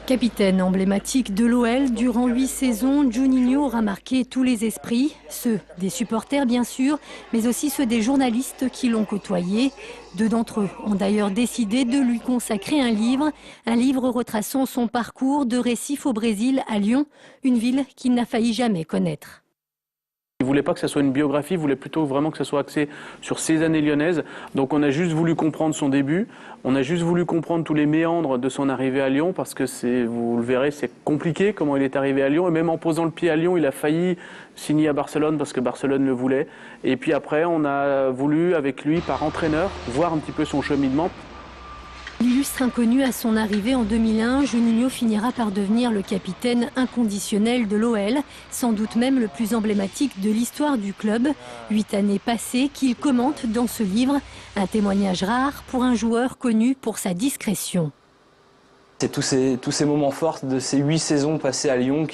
Capitaine emblématique de l'OL, durant 8 saisons, Juninho aura marqué tous les esprits, ceux des supporters bien sûr, mais aussi ceux des journalistes qui l'ont côtoyé. 2 d'entre eux ont d'ailleurs décidé de lui consacrer un livre retraçant son parcours de Recife au Brésil à Lyon, une ville qu'il n'a failli jamais connaître. Il ne voulait pas que ça soit une biographie, il voulait plutôt vraiment que ça soit axé sur ces années lyonnaises. Donc on a juste voulu comprendre son début, on a juste voulu comprendre tous les méandres de son arrivée à Lyon, parce que vous le verrez, c'est compliqué comment il est arrivé à Lyon. Et même en posant le pied à Lyon, il a failli signer à Barcelone parce que Barcelone le voulait. Et puis après, on a voulu, avec lui, par entraîneur, voir un petit peu son cheminement. L'illustre inconnu à son arrivée en 2001, Juninho finira par devenir le capitaine inconditionnel de l'OL, sans doute même le plus emblématique de l'histoire du club. 8 années passées qu'il commente dans ce livre, un témoignage rare pour un joueur connu pour sa discrétion. C'est tous ces moments forts de ces 8 saisons passées à Lyon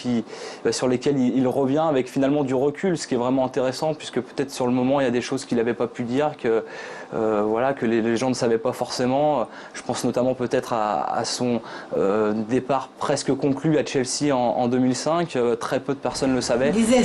sur lesquels il revient avec finalement du recul, ce qui est vraiment intéressant puisque peut-être sur le moment il y a des choses qu'il n'avait pas pu dire, que les gens ne savaient pas forcément. Je pense notamment peut-être à son départ presque conclu à Chelsea en 2005, très peu de personnes le savaient. Mais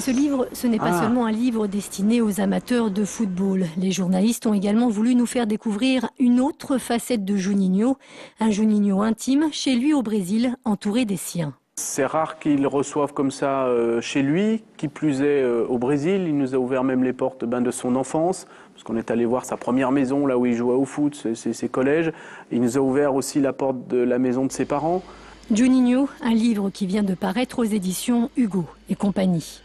ce livre, ce n'est pas seulement un livre destiné aux amateurs de football. Les journalistes ont également voulu nous faire découvrir une autre facette de Juninho, un Juninho intime chez lui au Brésil, entouré des siens. C'est rare qu'il reçoive comme ça chez lui, qui plus est au Brésil. Il nous a ouvert même les portes de son enfance, parce qu'on est allé voir sa première maison, là où il jouait au foot, ses collèges. Il nous a ouvert aussi la porte de la maison de ses parents. Juninho, un livre qui vient de paraître aux éditions Hugo et compagnie.